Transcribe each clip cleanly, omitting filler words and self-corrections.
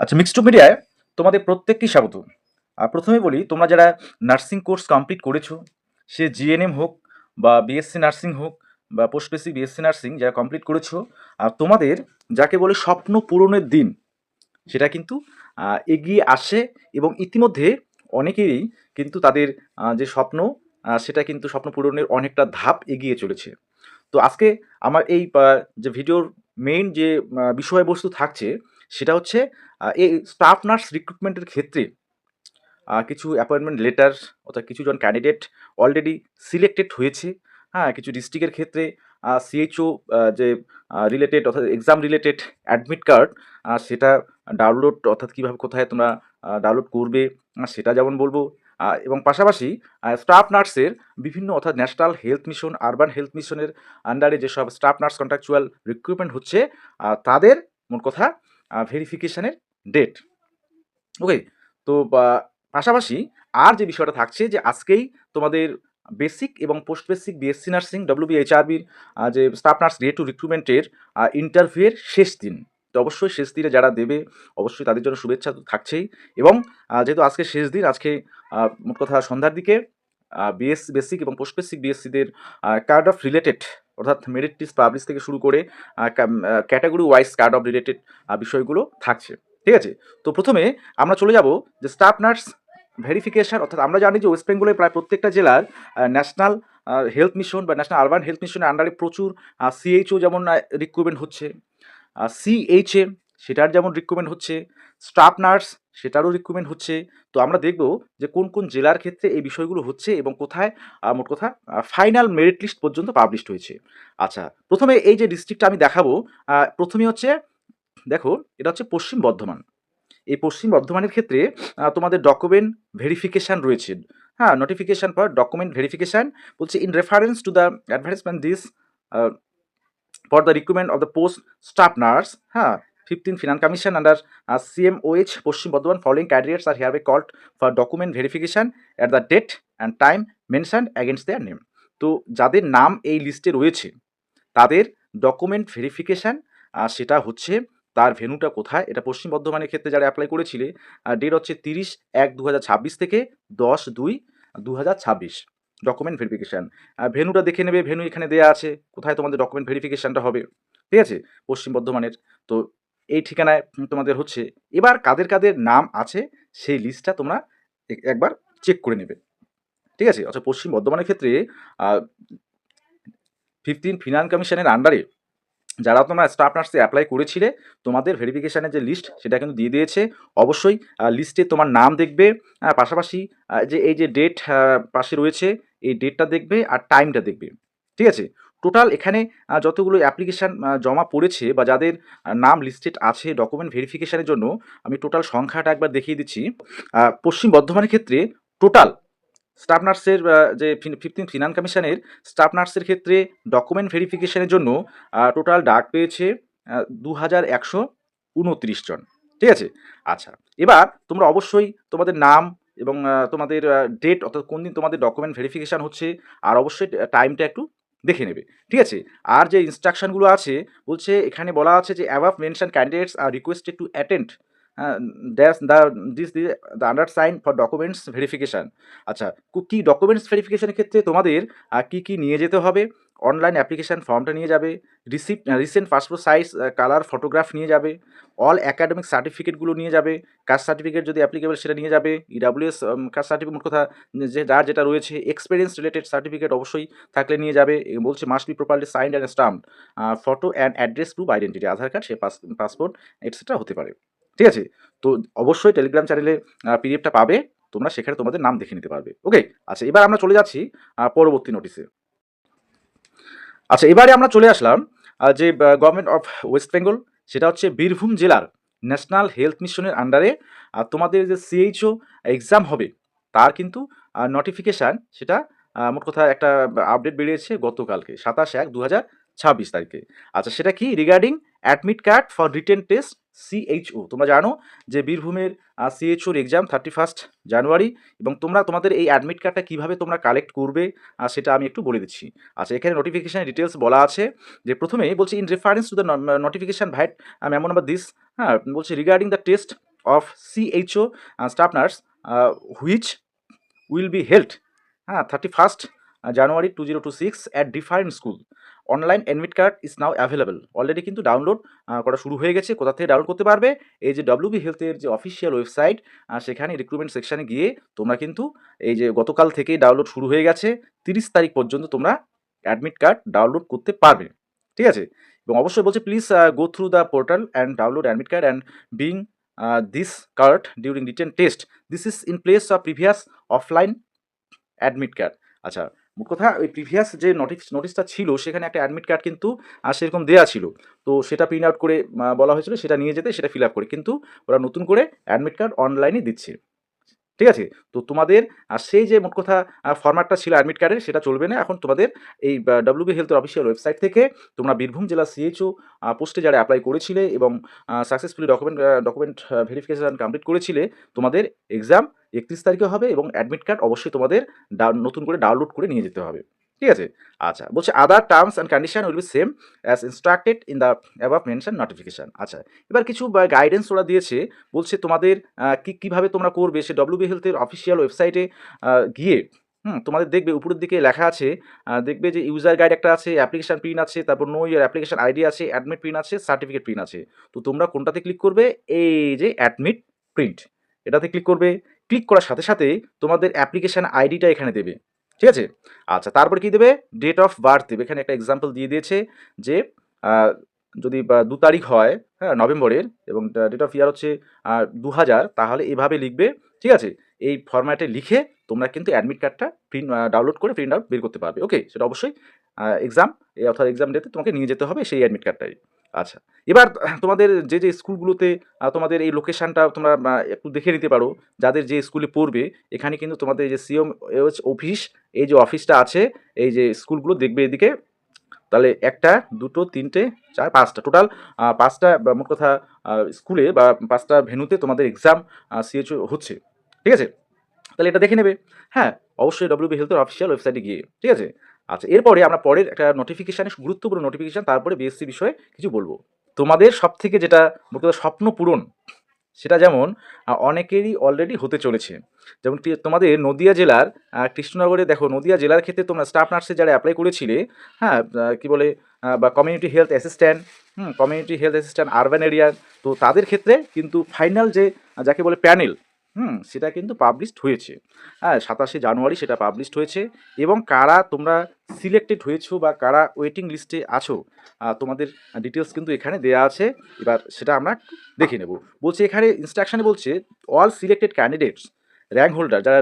আচ্ছা, মিক্সড মিডিয়ায় তোমাদের প্রত্যেককেই স্বাগত। প্রথমে বলি, তোমরা যারা নার্সিং কোর্স কমপ্লিট করেছো, সে জিএনএম হোক বা বিএসসি নার্সিং হোক বা পোস্ট বেসিক বিএসসি নার্সিং যারা কমপ্লিট করেছো, তোমাদের যাকে বলে স্বপ্ন পূরণের দিন, সেটা কিন্তু এগিয়ে আসে এবং ইতিমধ্যে অনেকেরই কিন্তু তাদের যে স্বপ্ন, সেটা কিন্তু স্বপ্ন পূরণের অনেকটা ধাপ এগিয়ে চলেছে। তো আজকে আমার এই যে ভিডিওর মেইন যে বিষয়বস্তু থাকছে, সেটা হচ্ছে এই স্টাফ নার্স রিক্রুটমেন্টের ক্ষেত্রে কিছু অ্যাপয়েন্টমেন্ট লেটার অর্থাৎ কিছুজন ক্যান্ডিডেট অলরেডি সিলেক্টেড হয়েছে। হ্যাঁ, কিছু ডিস্ট্রিক্টের ক্ষেত্রে সিএইচও যে রিলেটেড অর্থাৎ এক্সাম রিলেটেড অ্যাডমিট কার্ড, সেটা ডাউনলোড অর্থাৎ কীভাবে কোথায় তোমরা ডাউনলোড করবে, সেটা যেমন বলবো। এবং পাশাপাশি স্টাফ নার্সের বিভিন্ন অর্থাৎ national health mission, urban health মিশনের আন্ডারে যেসব স্টাফ নার্স কন্ট্রাকচুয়াল রিক্রুটমেন্ট হচ্ছে, তাদের মোট কথা ভেরিফিকেশনের ডেট। ওকে। তো পাশাপাশি আর যে বিষয়টা থাকছে যে আজকেই তোমাদের বেসিক এবং পোস্ট বেসিক বিএসসি নার্সিং ডব্লিউবিএইচআরবির যে স্টাফ নার্স রে টু রিক্রুটমেন্টের ইন্টারভিউয়ের শেষ দিন। তো অবশ্যই শেষ দিনে যারা দেবে, অবশ্যই তাদের জন্য শুভেচ্ছা তো থাকছেই। এবং যেহেতু আজকে শেষ দিন, আজকে মোট কথা সন্ধ্যার দিকে বিএসসি বেসিক এবং পোস্ট বেসিক বিএসসিদের কার্ড অফ রিলেটেড অর্থাৎ মেরিট লিস্ট পাবলিশ থেকে শুরু করে category wise cut off related বিষয়গুলো থাকছে। ঠিক আছে? তো প্রথমে আমরা চলে যাব যে স্টাফ নার্স ভেরিফিকেশন, অর্থাৎ আমরা জানি যে ওয়েস্ট বেঙ্গলের প্রায় প্রত্যেকটা জেলার ন্যাশনাল হেলথ মিশন বা ন্যাশনাল আরবান হেলথ মিশনের আন্ডারে প্রচুর সিএইচও যেমন রিক্রুটমেন্ট হচ্ছে, সিএইচএ সেটার যেমন রিক্রুটমেন্ট হচ্ছে, স্টাফ নার্স সেটারও রিক্রুটমেন্ট হচ্ছে। তো আমরা দেখব যে কোন কোন জেলার ক্ষেত্রে এই বিষয়গুলো হচ্ছে এবং কোথায় মোট কথা ফাইনাল মেরিট লিস্ট পর্যন্ত পাবলিশড হয়েছে। আচ্ছা, প্রথমে এই যে ডিস্ট্রিক্টটা আমি দেখাবো, প্রথমে হচ্ছে দেখো, এটা হচ্ছে পশ্চিম বর্ধমান। এই পশ্চিম বর্ধমানের ক্ষেত্রে তোমাদের ডকুমেন্ট ভেরিফিকেশান রয়েছে। হ্যাঁ, নোটিফিকেশান ফর ডকুমেন্ট ভেরিফিকেশান বলছে in reference to the advertisement this for the recruitment of the post staff nurse, হ্যাঁ, 15 finance commission under CMOH Paschim Bardhaman following candidates are hereby called for document verification at the date and time mentioned against their name. তো যাদের নাম এই লিস্টে রয়েছে তাদের document verification সেটা হচ্ছে তার ভেন্যুটা কোথায়, এটা পশ্চিম বর্ধমানের ক্ষেত্রে যারা অ্যাপ্লাই করেছিলে, ডেট হচ্ছে 30/1/2026 থেকে 10/2/2026 ডকুমেন্ট ভেরিফিকেশান। ভেন্যুটা দেখে নেবে, ভেন্যু এখানে দেয়া আছে কোথায় তোমাদের ডকুমেন্ট ভেরিফিকেশানটা হবে। ঠিক আছে? পশ্চিম বর্ধমানের। তো এই ঠিকানায় তোমাদের হচ্ছে। এবার কাদের কাদের নাম আছে সেই লিস্টটা তোমরা একবার চেক করে নেবে। ঠিক আছে? অর্থাৎ পশ্চিম বর্ধমানের ক্ষেত্রে 15 ফিনান্স কমিশনের আন্ডারে যারা তোমরা স্টাফ নার্সে অ্যাপ্লাই করেছিলে, তোমাদের ভেরিফিকেশানের যে লিস্ট সেটা কিন্তু দিয়ে দিয়েছে। অবশ্যই লিস্টে তোমার নাম দেখবে, পাশাপাশি যে এই যে ডেট পাশে রয়েছে, এই ডেটটা দেখবে আর টাইমটা দেখবে। ঠিক আছে? টোটাল এখানে যতগুলো অ্যাপ্লিকেশান জমা পড়েছে বা যাদের নাম লিস্টেড আছে ডকুমেন্ট ভেরিফিকেশানের জন্য, আমি টোটাল সংখ্যাটা একবার দেখিয়ে দিচ্ছি। পশ্চিম বর্ধমানের ক্ষেত্রে টোটাল স্টাফ নার্সের যে 15 ফিনান্স কমিশনের স্টাফ নার্সের ক্ষেত্রে ডকুমেন্ট ভেরিফিকেশনের জন্য টোটাল ডাক পেয়েছে 2129 জন। ঠিক আছে? আচ্ছা, এবার তোমরা অবশ্যই তোমাদের নাম এবং তোমাদের ডেট অর্থাৎ কোন দিন তোমাদের ডকুমেন্ট ভেরিফিকেশন হচ্ছে আর অবশ্যই টাইমটা একটু দেখে নেবে। ঠিক আছে? আর যে ইনস্ট্রাকশনগুলো আছে, বলছে এখানে বলা আছে যে above mention candidates are requested to attend that's the undersign for documents verification. আচ্ছা, কি ডকুমেন্টস ভেরিফিকেশনের ক্ষেত্রে তোমাদের কি নিয়ে যেতে হবে? অনলাইন অ্যাপ্লিকেশন ফর্মটা নিয়ে যাবে, recent passport size colour photograph নিয়ে যাবে, অল অ্যাকাডেমিক সার্টিফিকেটগুলো নিয়ে যাবে, কাস্ট সার্টিফিকেট যদি অ্যাপ্লিকেবল সেটা নিয়ে যাবে, ইডাব্লিউএস কাস্ট সার্টিফিকেট, মোট কথা যে যার যেটা রয়েছে, এক্সপিরিয়েন্স রিলেটেড সার্টিফিকেট অবশ্যই থাকলে নিয়ে যাবে। বলছে must be properly signed and stumped, photo and address proof identity, Aadhaar card, say passport etcetera হতে পারে। ঠিক আছে? তো অবশ্যই টেলিগ্রাম চ্যানেলে পিডিএফটা পাবে, তোমরা সেখানে তোমাদের নাম দেখে নিতে পারবে। ওকে। আচ্ছা, এবার আমরা চলে যাচ্ছি পরবর্তী নোটিশে। আচ্ছা, এবারে আমরা চলে আসলাম যে গভর্নমেন্ট অফ ওয়েস্ট বেঙ্গল, সেটা হচ্ছে বীরভূম জেলার ন্যাশনাল হেলথ মিশনের আন্ডারে তোমাদের যে সিএইচও এক্সাম হবে তার কিন্তু নোটিফিকেশান, সেটা মোট কথা একটা আপডেট বেরিয়েছে গতকালকে 27/1/2026 তারিখে। আচ্ছা, সেটা কি regarding admit card for written test CHO. তোমরা জানো যে বীরভূমের সিএইচওর এক্সাম 31 জানুয়ারি, এবং তোমরা তোমাদের এই অ্যাডমিট কার্ডটা কীভাবে তোমরা কালেক্ট করবে সেটা আমি একটু বলে দিচ্ছি। আচ্ছা, এখানে নোটিফিকেশান ডিটেলস বলা আছে যে প্রথমেই বলছে in reference to the notification white memo number this, হ্যাঁ, বলছে regarding the test of CHO staff nurse which will be held 31st January 2026 at different school. Online admit card is now available. Already কিন্তু download করা শুরু হয়ে গেছে। কোথা থেকে download করতে পারবে? এই যে ডব্লিউবি হেলথের যে অফিসিয়াল ওয়েবসাইট, সেখানে রিক্রুটমেন্ট সেকশানে গিয়ে তোমরা কিন্তু এই যে গতকাল থেকেই ডাউনলোড শুরু হয়ে গেছে, 30 তারিখ পর্যন্ত তোমরা অ্যাডমিট কার্ড ডাউনলোড করতে পারবে। ঠিক আছে? এবং অবশ্যই বলছে please go through the portal and download admit card and being this card during written test. This is in place of previous offline admit card. আচ্ছা, মোট কথা ওই প্রিভিয়াস যে নোটিশটা ছিল সেখানে একটা অ্যাডমিট কার্ড কিন্তু সেরকম দেওয়া ছিল, তো সেটা প্রিন্ট আউট করে বলা হয়েছিল সেটা নিয়ে যেতে, সেটা ফিল আপ করে, কিন্তু ওরা নতুন করে অ্যাডমিট কার্ড অনলাইনে দিচ্ছে। ঠিক আছে? তো তোমাদের সেই যে মোট কথা ফরম্যাটটা ছিল অ্যাডমিট কার্ডের, সেটা চলবে না। এখন তোমাদের এই ডব্লিউবি হেলথের অফিসিয়াল ওয়েবসাইট থেকে তোমরা বীরভূম জেলা CHO পোস্টে যারা অ্যাপ্লাই করেছিলে এবং সাকসেসফুলি ডকুমেন্ট ভেরিফিকেশন কমপ্লিট করেছিলে, তোমাদের এক্সাম 31 তারিখে হবে এবং অ্যাডমিট কার্ড অবশ্যই তোমাদের নতুন করে ডাউনলোড করে নিয়ে যেতে হবে। ঠিক আছে? আচ্ছা, বলছে other terms and condition will be same as instructed in the above mention notification. আচ্ছা, এবার কিছু গাইডেন্স ওরা দিয়েছে, বলছে তোমাদের কীভাবে তোমরা করবে। সে ডব্লিউবি হেলথের অফিসিয়াল ওয়েবসাইটে গিয়ে তোমাদের দেখবে উপরের দিকে লেখা আছে, দেখবে যে ইউজার গাইড একটা আছে, অ্যাপ্লিকেশন প্রিন্ট আছে, তারপর নো ইয়ার অ্যাপ্লিকেশন আইডি আছে, অ্যাডমিট প্রিন্ট আছে, সার্টিফিকেট প্রিন্ট আছে। তো তোমরা কোনটাতে ক্লিক করবে? এই যে অ্যাডমিট প্রিন্ট, এটাতে ক্লিক করবে। ক্লিক করার সাথে সাথে তোমাদের অ্যাপ্লিকেশন আইডিটা এখানে দেবে। ঠিক আছে? আচ্ছা, তারপর কি দেবে? ডেট অফ বার্থ দেবে। এখানে একটা এক্সাম্পল দিয়ে দিয়েছে যে যদি 2 তারিখ হয়, হ্যাঁ, নভেম্বরের, এবং ডেট অফ ইয়ার হচ্ছে 2000, তাহলে এভাবে লিখবে। ঠিক আছে? এই ফরম্যাটে লিখে তোমরা কিন্তু অ্যাডমিট কার্ডটা ডাউনলোড করে প্রিন্ট আউট বের করতে পারবে। ওকে, সেটা অবশ্যই এক্সাম অর্থাৎ এক্সাম ডেতে তোমাকে নিয়ে যেতে হবে সেই অ্যাডমিট কার্ডটাই। আচ্ছা, এবার তোমাদের যে যে স্কুলগুলোতে তোমাদের এই লোকেশানটা তোমরা একটু দেখে নিতে পারো, যাদের যে স্কুলে পড়বে। এখানে কিন্তু তোমাদের যে CMH অফিস, এই যে অফিসটা আছে, এই যে স্কুলগুলো দেখবে এদিকে, তাহলে 1টা 2টো 3টে 4 5টা টোটাল 5টা মোট কথা স্কুলে বা 5টা ভেন্যুতে তোমাদের এক্সাম CHO হচ্ছে। ঠিক আছে? তাহলে এটা দেখে নেবে। হ্যাঁ, অবশ্যই ডব্লিউবি হেলথের অফিসিয়াল ওয়েবসাইটে গিয়ে। ঠিক আছে? আচ্ছা, এরপরে আমরা পরের একটা নোটিফিকেশানে, গুরুত্বপূর্ণ নোটিফিকেশান, তারপরে বিএসসি বিষয়ে কিছু বলবো। তোমাদের সবথেকে যেটা মোট কথা স্বপ্ন পূরণ, সেটা যেমন অনেকেরই অলরেডি হতে চলেছে। যেমন তোমাদের নদিয়া জেলার কৃষ্ণনগরে দেখো, নদিয়া জেলার ক্ষেত্রে তোমরা স্টাফ নার্সে যারা অ্যাপ্লাই করেছিলে, হ্যাঁ, কি বলে বা community health assistant, community health assistant urban এরিয়ার, তো তাদের ক্ষেত্রে কিন্তু ফাইনাল যে যাকে বলে প্যানেল, সেটা কিন্তু পাবলিশড হয়েছে। হ্যাঁ, 27শে জানুয়ারি সেটা পাবলিশড হয়েছে। এবং কারা তোমরা সিলেক্টেড হয়েছো বা কারা ওয়েটিং লিস্টে আছো, তোমাদের ডিটেলস কিন্তু এখানে দেয়া আছে। এবার সেটা আমরা দেখে নেব। বলছে এখানে ইনস্ট্রাকশানে বলছে all selected candidates rank holder, যারা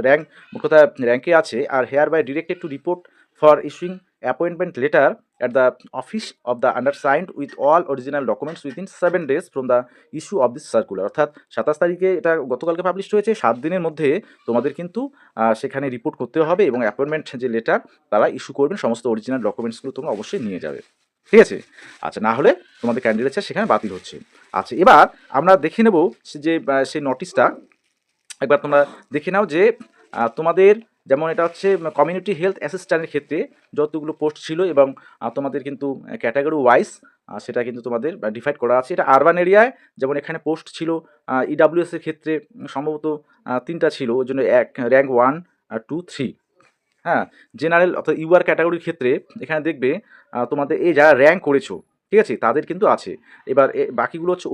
র্যাঙ্ক মোট কথা র্যাঙ্কে আছে, are hereby directed to report for issuing appointment letter at the office of the undersigned with all original documents within 7 days from the issue of this circular। অর্থাৎ 27 তারিখে এটা গতকালকে publish হয়েছে, 7 দিনের মধ্যে তোমাদের কিন্তু সেখানে রিপোর্ট করতে হবে এবং অ্যাপয়েন্টমেন্ট যে লেটার তারা ইস্যু করবেন, সমস্ত অরিজিনাল ডকুমেন্টসগুলো তোমরা অবশ্যই নিয়ে যাবে। ঠিক আছে? আচ্ছা, না হলে তোমাদের ক্যান্ডিডেটস সেখানে বাতিল হচ্ছে। আচ্ছা, এবার আমরা দেখে নেব যে সেই নোটিশটা একবার তোমরা দেখে নাও যে তোমাদের যেমন এটা হচ্ছে কমিউনিটি হেলথ অ্যাসিস্ট্যান্টের ক্ষেত্রে যতগুলো পোস্ট ছিল এবং তোমাদের কিন্তু ক্যাটাগরি ওয়াইজ সেটা কিন্তু তোমাদের ডিভাইড করা আছে। এটা আরবান এরিয়ায় যেমন এখানে পোস্ট ছিল EWS এর ক্ষেত্রে সম্ভবত 3টা ছিল, ওই জন্য র্যাঙ্ক 1 2 3। হ্যাঁ, জেনারেল অর্থাৎ ইউআর ক্যাটাগরির ক্ষেত্রে এখানে দেখবে তোমাদের এই যারা র্যাঙ্ক করেছো, ঠিক আছে, তাদের কিন্তু আছে। এবার বাকিগুলো হচ্ছে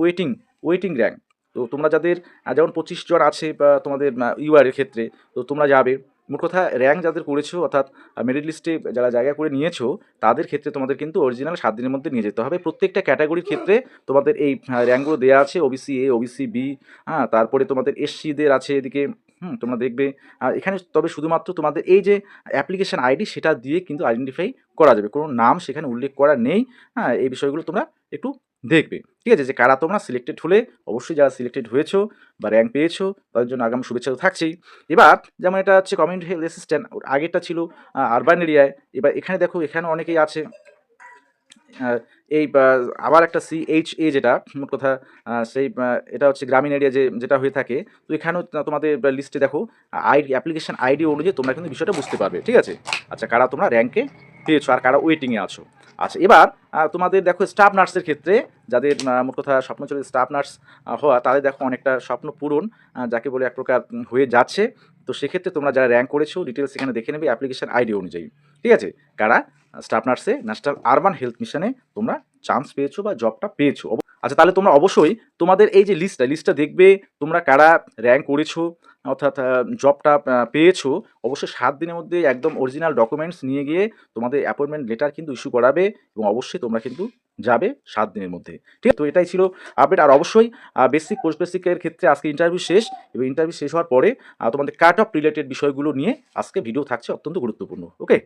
ওয়েটিং র্যাঙ্ক। তো তোমরা যাদের যেমন 25 জন আছে বা তোমাদের ইউআর এর ক্ষেত্রে, তো তোমরা যাবে। মোট কথা র্যাঙ্ক যাদের করেছো অর্থাৎ মেরিট লিস্টে যারা জায়গা করে নিয়েছো, তাদের ক্ষেত্রে তোমাদের কিন্তু অরিজিনাল 7 দিনের মধ্যে নিয়ে যেতে হবে। প্রত্যেকটা ক্যাটাগরির ক্ষেত্রে তোমাদের এই র্যাঙ্কগুলো দেওয়া আছে, ওবিসি এ, ওবিসি বি, হ্যাঁ, তারপরে তোমাদের এসসিদের আছে এদিকে। তোমরা দেখবে এখানে তবে শুধুমাত্র তোমাদের এই যে অ্যাপ্লিকেশান আইডি সেটা দিয়ে কিন্তু আইডেন্টিফাই করা যাবে, কোনো নাম সেখানে উল্লেখ করা নেই। হ্যাঁ, এই বিষয়গুলো তোমরা একটু দেখবে। ঠিক আছে? যে কারা তোমরা সিলেক্টেড হলে, অবশ্যই যারা সিলেক্টেড হয়েছো বা র্যাঙ্ক পেয়েছো তাদের জন্য আগাম শুভেচ্ছা তো থাকছেই। এবার যেমন এটা হচ্ছে কমিউনিটি হেলথ অ্যাসিস্ট্যান্ট, আগেরটা ছিল আরবান এরিয়ায়। এবার এখানে দেখো, এখানে অনেকেই আছে। এই আবার একটা CHA যেটা মোট কথা সেই এটা হচ্ছে গ্রামীণ এরিয়া যেটা হয়ে থাকে। তো এখানেও তোমাদের লিস্টে দেখো অ্যাপ্লিকেশন আইডি অনুযায়ী তোমরা কিন্তু বিষয়টা বুঝতে পারবে। ঠিক আছে? আচ্ছা, কারা তোমরা র্যাঙ্কে পেয়েছো আর কারা ওয়েটিংয়ে আছো। আচ্ছা, এবার তোমাদের দেখো স্টাফ নার্সের ক্ষেত্রে যাদের মোট কথা স্বপ্ন ছিল স্টাফ নার্স হওয়া, তাদের দেখো অনেকটা স্বপ্ন পূরণ যাকে বলে এক প্রকার হয়ে যাচ্ছে। তো সেক্ষেত্রে তোমরা যারা র্যাঙ্ক করেছো ডিটেলস এখানে দেখে নেবে অ্যাপ্লিকেশন আইডি অনুযায়ী, ঠিক আছে? কারা স্টাফ নার্সে ন্যাশনাল আরবান হেলথ মিশনে তোমরা চান্স পেয়েছো বা জবটা পেয়েছো। আচ্ছা, তাহলে তোমরা অবশ্যই তোমাদের এই যে লিস্টটা দেখবে তোমরা কারা র্যাঙ্ক করেছো অর্থাৎ জবটা পেয়েছো। অবশ্যই 7 দিনের মধ্যে একদম অরিজিনাল ডকুমেন্টস নিয়ে গিয়ে তোমাদের অ্যাপয়েন্টমেন্ট লেটার কিন্তু ইস্যু করাবে এবং অবশ্যই তোমরা কিন্তু যাবে 7 দিনের মধ্যে, ঠিক আছে? তো এটাই ছিল আপডেট। আর অবশ্যই বেসিক পোস্ট বেসিকের ক্ষেত্রে আজকে ইন্টারভিউ শেষ এবং ইন্টারভিউ শেষ হওয়ার পরে তোমাদের কাট অফ রিলেটেড বিষয়গুলো নিয়ে আজকে ভিডিও থাকছে অত্যন্ত গুরুত্বপূর্ণ। ওকে।